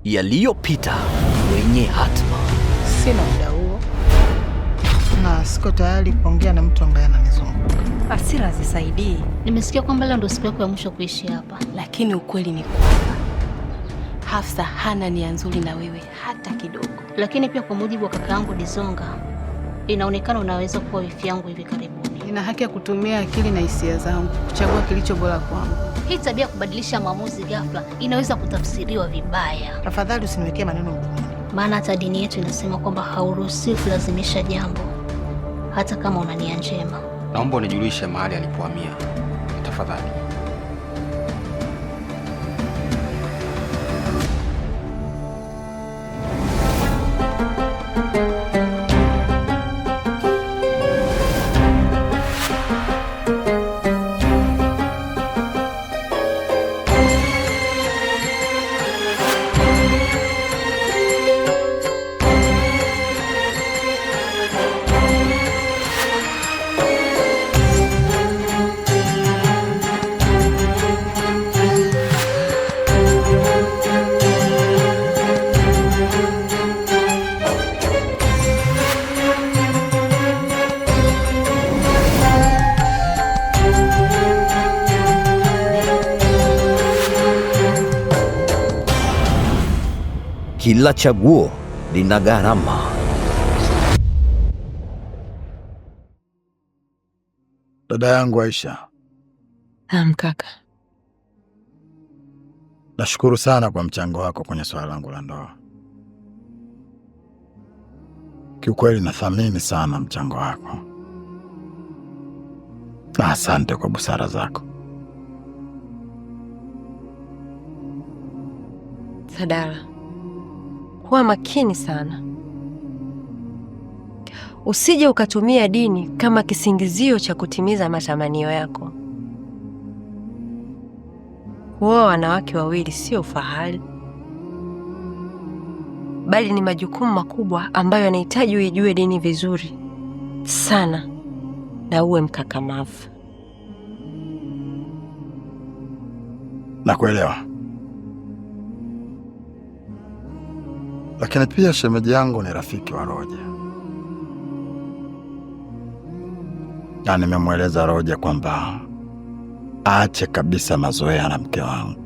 yaliyopita wenye hatma. Sina muda huo na siko tayari kuongea na mtu ambaye ananizunguka. Hasira hazisaidii. Nimesikia kwamba leo ndio siku yako ya mwisho kuishi hapa, Lakini ukweli ni kwamba Hafsa hana nia nzuri na wewe hata kidogo. lakini pia kwa mujibu wa kaka yangu Dizonga, inaonekana unaweza kuwa wifi yangu hivi karibuni. Nina haki ya kutumia akili na hisia zangu kuchagua kilicho bora kwangu. Hii tabia ya kubadilisha maamuzi ghafla inaweza kutafsiriwa vibaya, Tafadhali usiniwekee maneno mdomoni. maana hata dini yetu inasema kwamba hauruhusiwi kulazimisha jambo hata kama una nia njema. Naomba unijulishe mahali alipohamia tafadhali. Kila chaguo lina gharama. Dada yangu Aisha. Kaka. Nashukuru sana kwa mchango wako kwenye swala langu la ndoa. Kiukweli nathamini sana mchango wako. Na asante kwa busara zako. Sadara, kuwa makini sana. Usije ukatumia dini kama kisingizio cha kutimiza matamanio yako. Kuoa wanawake wawili sio fahari, bali ni majukumu makubwa ambayo yanahitaji uijue dini vizuri sana na uwe mkakamavu. Nakuelewa. Lakini pia shemeji yangu ni rafiki wa Roja. Na nimemweleza Roja kwamba aache kabisa mazoea na mke wangu,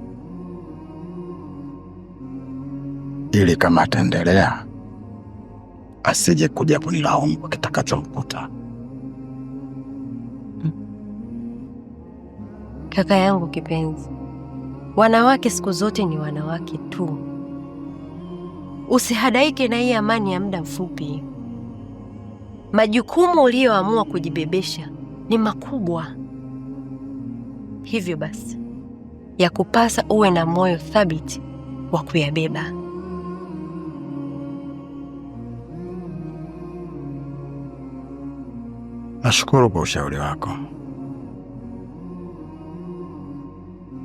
ili kama ataendelea asije kuja kunilaumu kwa kitakachomkuta. Kaka yangu kipenzi, wanawake siku zote ni wanawake tu. Usihadaike na hii amani ya muda mfupi. Majukumu uliyoamua kujibebesha ni makubwa. Hivyo basi, ya kupasa uwe na moyo thabiti wa kuyabeba. Nashukuru kwa ushauri wako.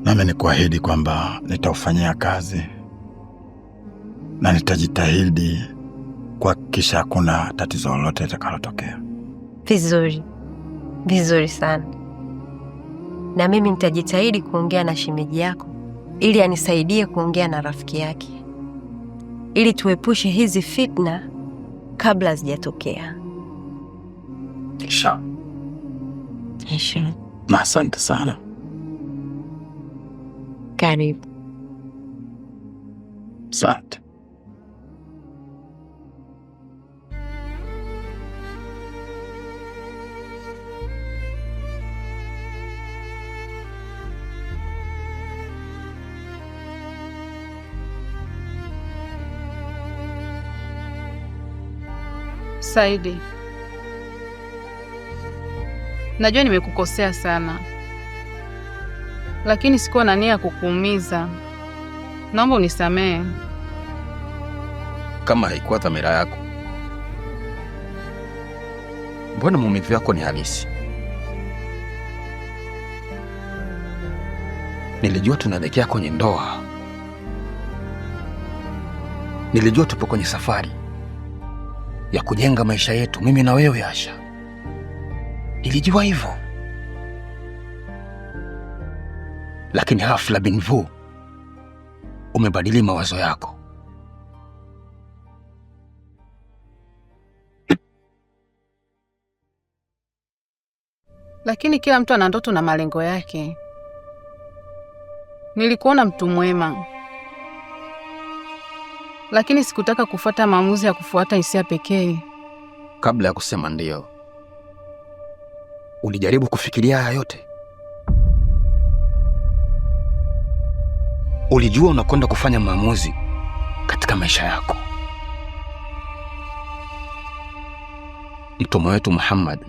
Nami nikuahidi kwamba nitaufanyia kazi na nitajitahidi kuhakikisha hakuna tatizo lolote litakalotokea. Vizuri. Vizuri sana. Na mimi nitajitahidi kuongea na shemeji yako ili anisaidie kuongea na rafiki yake, ili tuepushe hizi fitna kabla hazijatokea. Inshallah. Inshallah. Na asante sana. Karibu. Asante. Saidi, najua nimekukosea sana, lakini sikuwa na nia ya kukuumiza. Naomba unisamehe. Kama haikuwa dhamira yako, mbona maumivu yako ni halisi? Nilijua tunaelekea kwenye ndoa. Nilijua tupo kwenye safari ya kujenga maisha yetu, mimi na wewe Asha. Nilijua hivyo. Lakini hafla bin Vu umebadili mawazo yako. lakini kila mtu ana ndoto na malengo yake. Nilikuona mtu mwema, lakini sikutaka kufuata maamuzi ya kufuata hisia pekee. Kabla ya kusema ndio, ulijaribu kufikiria haya yote? Ulijua unakwenda kufanya maamuzi katika maisha yako. Mtume wetu Muhammad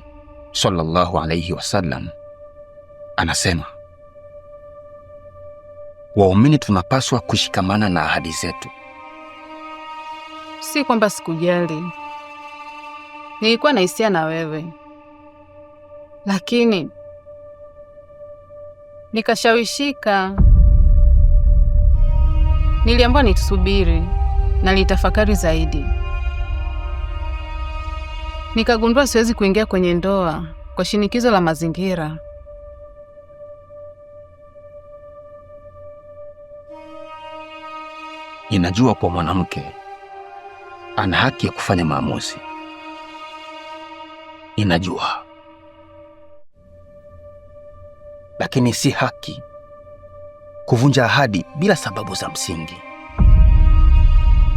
sallallahu alayhi wasallam anasema, waumini tunapaswa kushikamana na ahadi zetu. Si kwamba sikujali, nilikuwa na hisia na wewe, lakini nikashawishika. Niliambiwa nitusubiri na nitafakari zaidi. Nikagundua siwezi kuingia kwenye ndoa kwa shinikizo la mazingira. Ninajua kwa mwanamke ana haki ya kufanya maamuzi. Ninajua. Lakini si haki kuvunja ahadi bila sababu za msingi.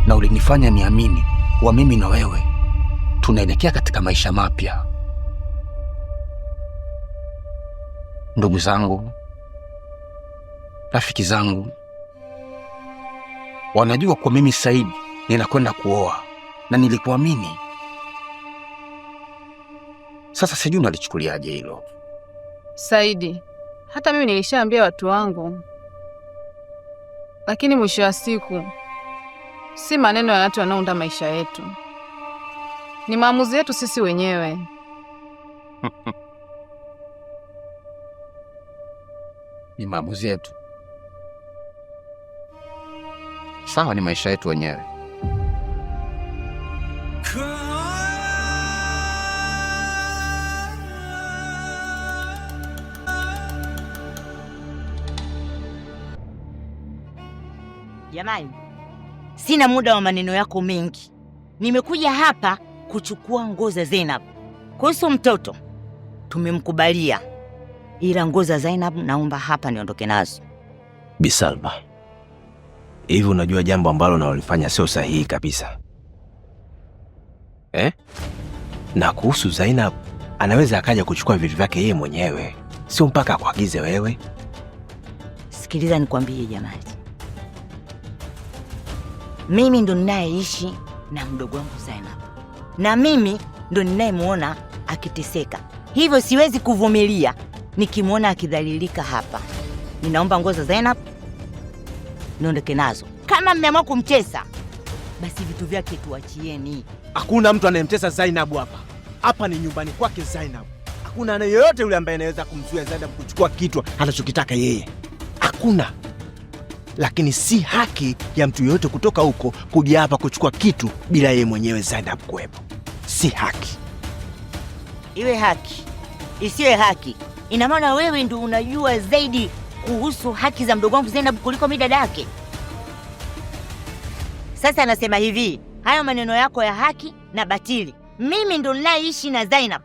Na ulinifanya niamini wa mimi na wewe tunaelekea katika maisha mapya. Ndugu zangu, rafiki zangu wanajua kwa mimi Said ninakwenda kuoa na nilikuamini. Sasa sijui unalichukuliaje hilo? Saidi, hata mimi nilishaambia watu wangu. Lakini mwisho wa siku si maneno ya watu wanaounda maisha yetu. Ni maamuzi yetu sisi wenyewe. Ni maamuzi yetu. Sawa, ni maisha yetu wenyewe. Jamani, sina muda wa maneno yako mengi. Nimekuja hapa kuchukua nguo za Zainab. Kuhusu mtoto tumemkubalia, ila nguo za Zainab naomba hapa niondoke nazo. Bi Salma, hivi unajua jambo ambalo unalofanya sio sahihi kabisa Na kuhusu Zainab, anaweza akaja kuchukua vitu vyake yeye mwenyewe, sio mpaka akuagize wewe. Sikiliza nikwambie jamani, mimi ndo ninayeishi na mdogo wangu Zainab, na mimi ndo ninayemuona akiteseka. Hivyo siwezi kuvumilia nikimuona akidhalilika hapa. Ninaomba nguo za Zainab niondoke nazo. Kama mmeamua kumtesa, basi vitu vyake tuachieni. Hakuna mtu anayemtesa Zainab hapa. Hapa ni nyumbani kwake Zainab. Hakuna yeyote yule ambaye anaweza kumzuia Zainab kuchukua kitu anachokitaka yeye. Hakuna. Lakini si haki ya mtu yeyote kutoka huko kuja hapa kuchukua kitu bila yeye mwenyewe Zainab kuwepo. Si haki. Iwe haki, isiwe haki, ina maana wewe ndio unajua zaidi kuhusu haki za mdogo wangu Zainab kuliko mimi dada yake. Sasa anasema hivi, hayo maneno yako ya haki na batili. Mimi ndo ninaishi na Zainab.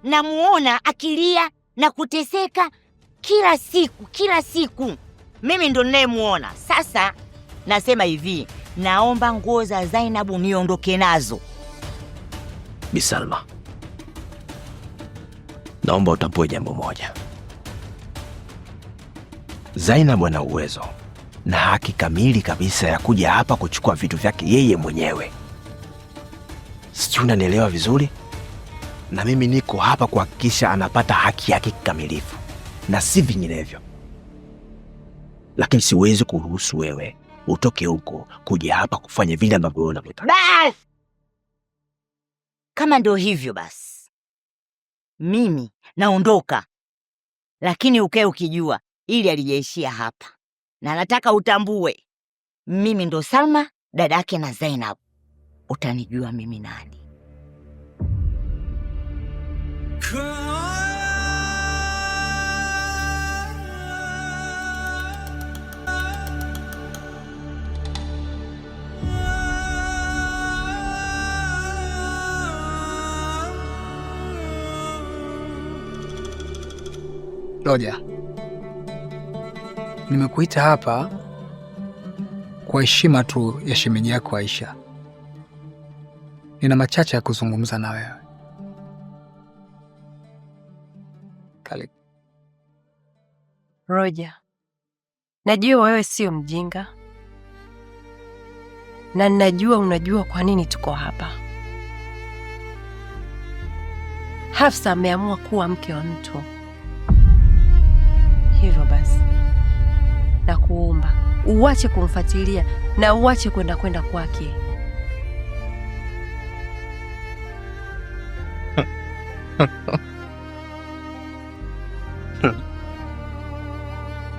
Namuona akilia na kuteseka kila siku. Mimi ndo ninayemuona. Sasa nasema hivi, naomba nguo za Zainab niondoke nazo. Bi Salma, naomba utambue jambo moja. Zainab ana uwezo na haki kamili kabisa ya kuja hapa kuchukua vitu vyake yeye mwenyewe. Sijui unanielewa vizuri? Na mimi niko hapa kuhakikisha anapata haki yake kikamilifu na si vinginevyo. Lakini siwezi kuruhusu wewe utoke huko kuja hapa kufanya vile ambavyo unataka. Bas! Kama ndio hivyo basi, mimi naondoka. Lakini ukae ukijua ili alijaishia hapa. Na nataka utambue, mimi ndo Salma, dadake na Zainab. Utanijua mimi nani. Roja, nimekuita hapa kwa heshima tu ya shemeji yako Aisha. Nina machache ya kuzungumza na wewe. Karibu. Roja, najua wewe sio mjinga na ninajua unajua kwa nini tuko hapa. Hafsa ameamua kuwa mke wa mtu. Hivyo basi, na kuomba uache kumfuatilia na uache kwenda kwake.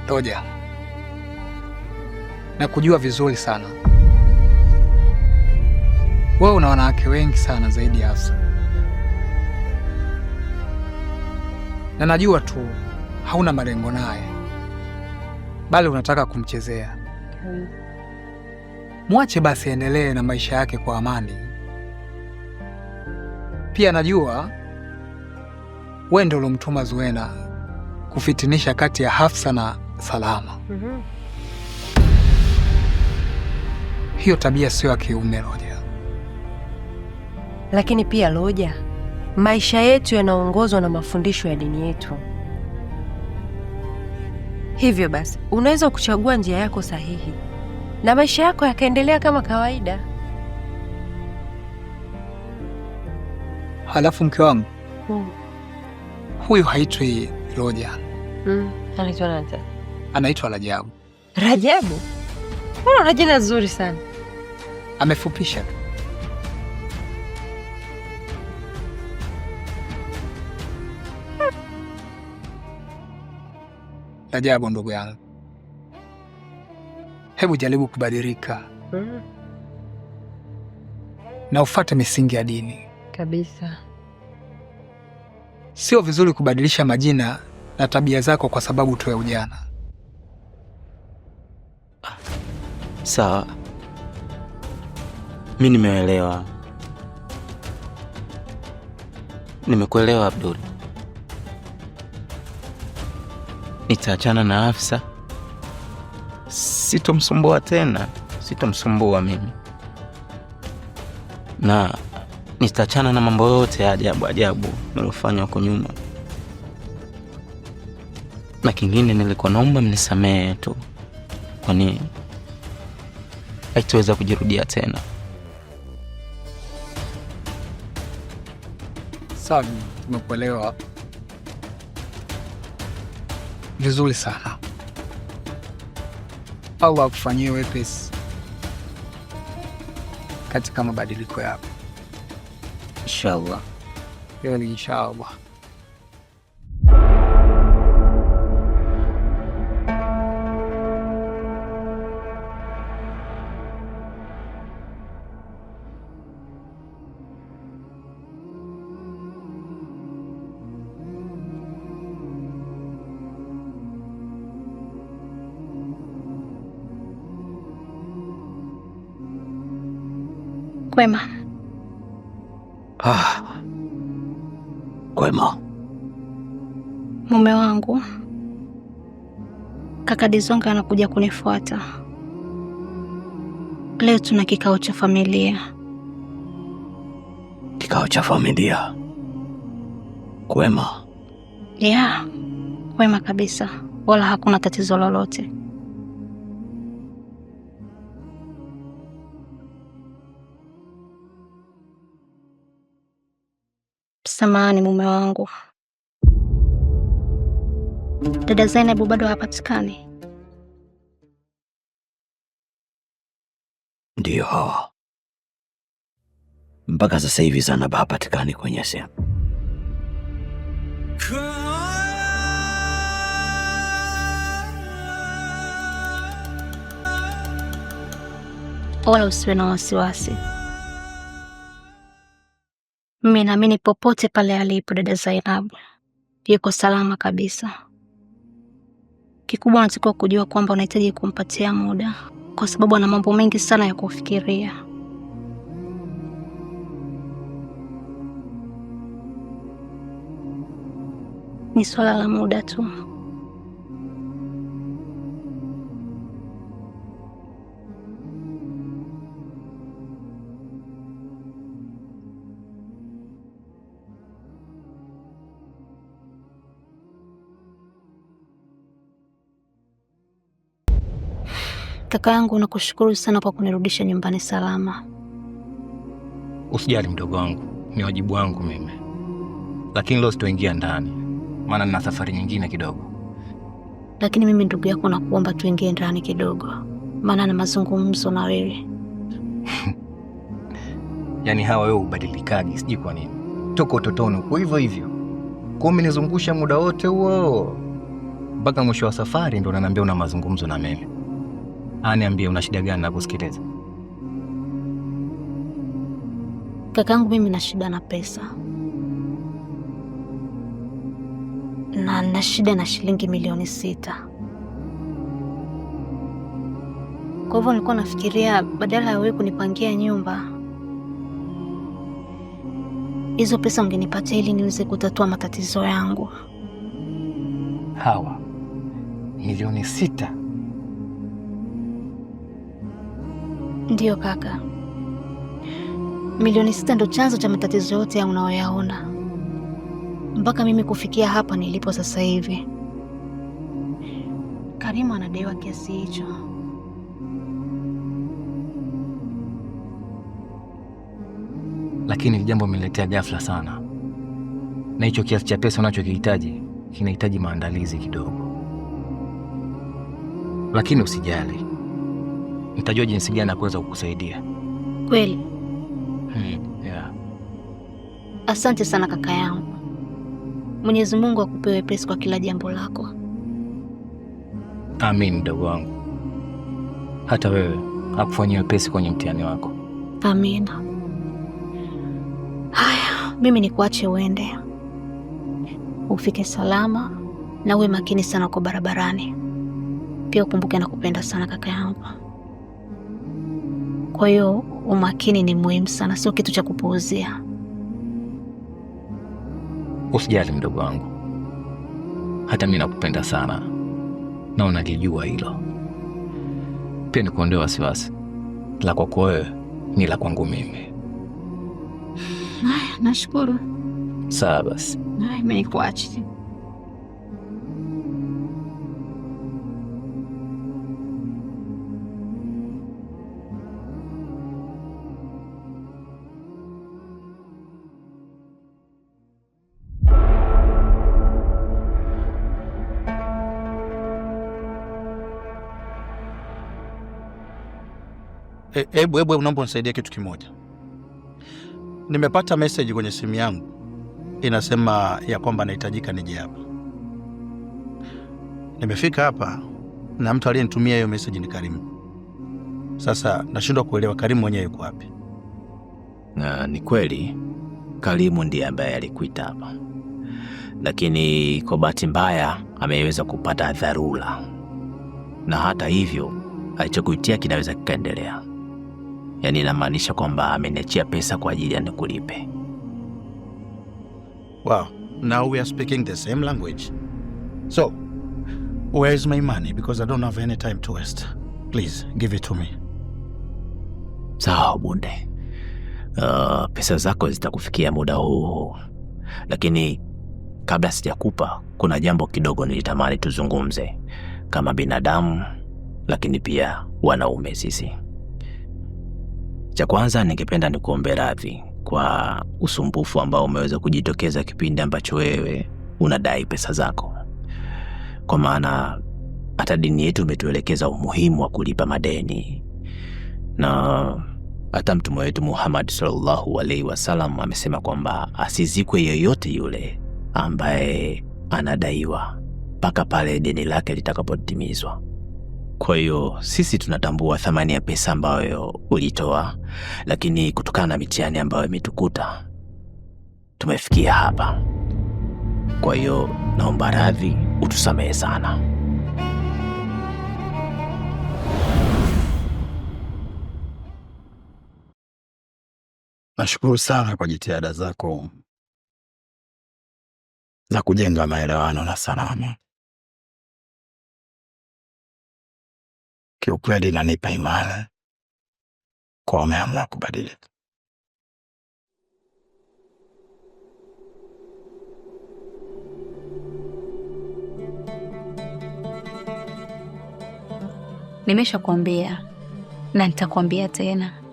Roja, nakujua vizuri sana. Wewe una wanawake wengi sana zaidi ya Hafsa, na najua tu hauna malengo naye, bali unataka kumchezea. Mwache basi endelee na maisha yake kwa amani. Pia najua wewe ndio ulomtuma Zuena kufitinisha kati ya Hafsa na Salama. Hiyo tabia sio ya kiume, Roja. Lakini pia Roja, maisha yetu yanaongozwa na mafundisho ya dini yetu. Hivyo basi, unaweza kuchagua njia yako sahihi na maisha yako yakaendelea kama kawaida. Halafu mke wangu, huyu haitwi Roja. Anaitwa nani? Anaitwa Rajabu. Rajabu? Mbona jina zuri sana. Amefupisha tu. Rajabu ndugu yangu, hebu jaribu kubadilika na ufuate misingi ya dini. Kabisa. Sio vizuri kubadilisha majina na tabia zako kwa sababu tu ya ujana. Sawa, mimi nimeelewa. Nimekuelewa Abdul. Nitaachana na Hafsa. Sitomsumbua tena. Sitomsumbua mimi. Na nitaachana na mambo yote ya ajabu nilofanya huko nyuma. Na kingine nilikuwa naomba mnisamehe tu, kwani haitaweza kujirudia tena. Sawa, tumekuelewa vizuri sana. Allah akufanyie wepesi katika mabadiliko yako. Inshallah. Inshallah. Kwema. Kwema. Mume wangu kaka Dizonga anakuja kunifuata. Leo tuna kikao cha familia. Kikao cha familia? Kwema? Yeah, kwema kabisa. Wala hakuna tatizo lolote. Samahani mume wangu. Dada Zainabu bado hapatikani? Ndiyo hawa. Mpaka sasa hivi Zainabu hapatikani kwenye simu. Wala usiwe na wasiwasi. Mimi naamini popote pale alipo dada Zainabu yuko salama kabisa. Kikubwa unatakiwa kujua kwamba unahitaji kumpatia muda, kwa sababu ana mambo mengi sana ya kufikiria. Ni swala la muda tu. Kaka yangu, nakushukuru sana kwa kunirudisha nyumbani salama. Usijali mdogo wangu, ni wajibu wangu mimi. Lakini leo sitoingia ndani, maana nina safari nyingine kidogo. Lakini mimi ndugu yako nakuomba tuingie ndani kidogo, maana na mazungumzo na wewe. Yaani hawa wewe ubadilikaji, sijui kwa nini. Toka utotoni uko hivyo hivyo. Kwa umenizungusha muda wote huo. Mpaka mwisho wa safari ndo unaniambia una mazungumzo na mimi. Niambie una shida gani na kusikiliza? Kakangu, mimi na shida na pesa. Na shida na shilingi milioni 6. Kwa hivyo nilikuwa nafikiria badala ya wewe kunipangia nyumba, hizo pesa ungenipatia ili niweze kutatua matatizo yangu. Hawa milioni 6? Ndiyo kaka, milioni 6 ndo chanzo cha matatizo yote ya unayoyaona mpaka mimi kufikia hapa nilipo sasa hivi. Karimu anadaiwa kiasi hicho. Lakini jambo umeletea ghafla sana. Na hicho kiasi cha pesa unachokihitaji kinahitaji maandalizi kidogo. Lakini usijali. Nitajua jinsi gani ya kuweza kukusaidia. Kweli? Yeah. Asante sana kaka yangu. Mwenyezi Mungu akupe wepesi kwa kila jambo lako. Amin mdogo wangu. Hata wewe akufanyie wepesi kwenye mtihani wako. Amina. Haya, mimi nikuache uende. Ufike salama na uwe makini sana kwa barabarani. Pia ukumbuke na kupenda sana kaka yangu. Kwa hiyo umakini ni muhimu sana, sio kitu cha kupuuzia. Usijali mdogo wangu. Hata mimi nakupenda sana. Na unalijua hilo. Pia nikuondoe wasiwasi. La kwako wewe ni la kwangu mimi. Nashukuru. Sawa basi. Mimi nikuache. Hebu naomba unisaidie kitu kimoja. Nimepata message kwenye simu yangu inasema ya kwamba nahitajika nije hapa. Nimefika hapa na mtu aliyenitumia hiyo message ni Karimu. Sasa nashindwa kuelewa Karimu mwenyewe yuko wapi. Ni kweli Karimu ndiye ambaye alikuita hapa, lakini kwa bahati mbaya ameweza kupata dharura, na hata hivyo alichokuitia kinaweza kikaendelea. Yaani inamaanisha kwamba ameniachia pesa kwa ajili ya nikulipe. Wow, now we are speaking the same language. So, where is my money? Because I don't have any time to waste. Please, give it to me. Sawa Bunde. Pesa zako zitakufikia muda huu. Lakini kabla sijakupa, kuna jambo kidogo nilitamani tuzungumze kama binadamu, lakini pia wanaume sisi. Cha kwanza ningependa nikuombe radhi kwa usumbufu ambao umeweza kujitokeza kipindi ambacho wewe unadai pesa zako. Kwa maana hata dini yetu imetuelekeza umuhimu wa kulipa madeni. Na hata Mtume wetu Muhammad sallallahu alaihi wasallam amesema kwamba asizikwe yeyote yule ambaye anadaiwa mpaka pale deni lake litakapotimizwa. Kwa hiyo sisi tunatambua thamani ya pesa ambayo ulitoa, lakini kutokana na mitihani ambayo imetukuta tumefikia hapa. Kwa hiyo naomba radhi, utusamehe sana. Nashukuru sana kwa jitihada zako za kujenga maelewano na salama. Kiukweli inanipa imani kwa umeamua kubadilika. Nimeshakwambia na nitakwambia tena,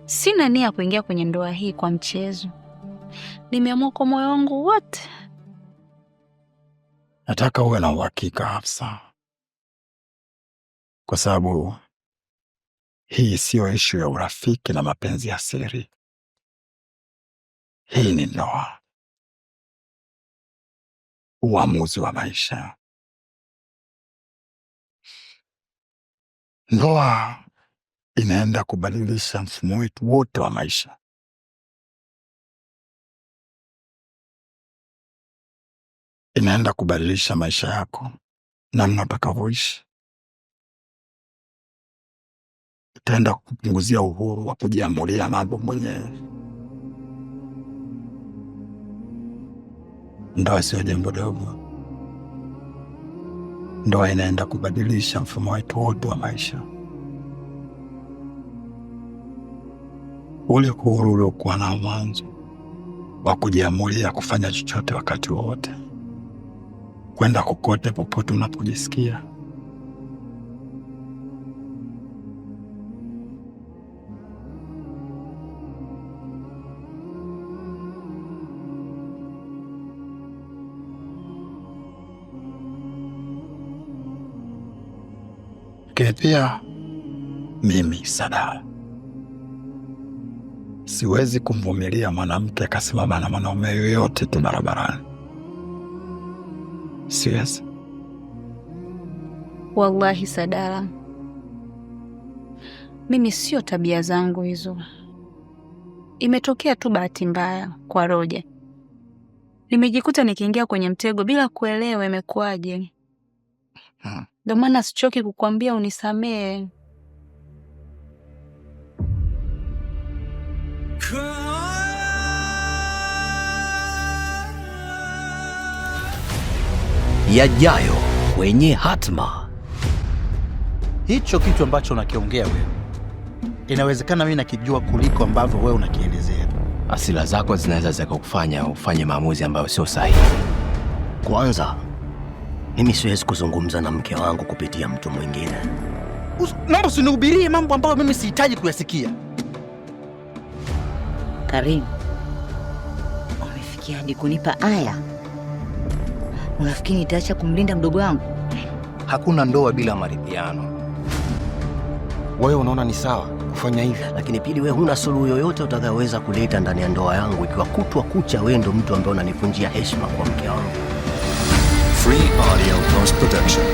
sina nia kuingia kwenye ndoa hii kwa mchezo. Nimeamua kwa moyo wangu wote. Nataka uwe na uhakika Hafsa, kwa sababu hii siyo ishu ya urafiki na mapenzi ya siri. Hii ni ndoa, uamuzi wa maisha. Ndoa inaenda kubadilisha mfumo wetu wote wa maisha. Inaenda kubadilisha maisha yako, namna utakavyoishi. Itaenda kupunguzia uhuru wa kujiamulia mambo mwenyewe. Ndoa sio jambo dogo. Ndoa inaenda kubadilisha mfumo wetu wote wa maisha. Ule uhuru uliokuwa na mwanzo wa kujiamulia kufanya chochote wakati wowote, kwenda kokote popote unapojisikia. Lakini pia mimi Sadala siwezi kumvumilia mwanamke akasimama na mwanaume yoyote tu barabarani. Siwezi. Wallahi Sadala, mimi sio tabia zangu hizo. Imetokea tu bahati mbaya kwa Roja. Nimejikuta nikiingia kwenye mtego bila kuelewa imekuwaje. Ndio maana sichoki kukwambia unisamehe. Yajayo kwenye Hatma. Hicho kitu ambacho unakiongea wewe, inawezekana mimi nakijua kuliko ambavyo wewe unakielezea. Asila zako zinaweza zikakufanya ufanye maamuzi ambayo sio sahihi. Kwanza, mimi siwezi kuzungumza na mke wangu kupitia mtu mwingine. Naomba usinihubirie mambo ambayo mimi sihitaji kuyasikia. Karim, umefikia hadi kunipa aya? Unafikiri nitaacha kumlinda mdogo wangu? Hakuna ndoa bila maridhiano. Wewe unaona ni sawa kufanya hivi? Lakini pili, wewe huna suluhu yoyote utakayoweza kuleta ndani ya ndoa yangu ikiwa kutwa kucha wewe ndo mtu ambaye unanivunjia heshima kwa mke wangu. Free Audio Post Production.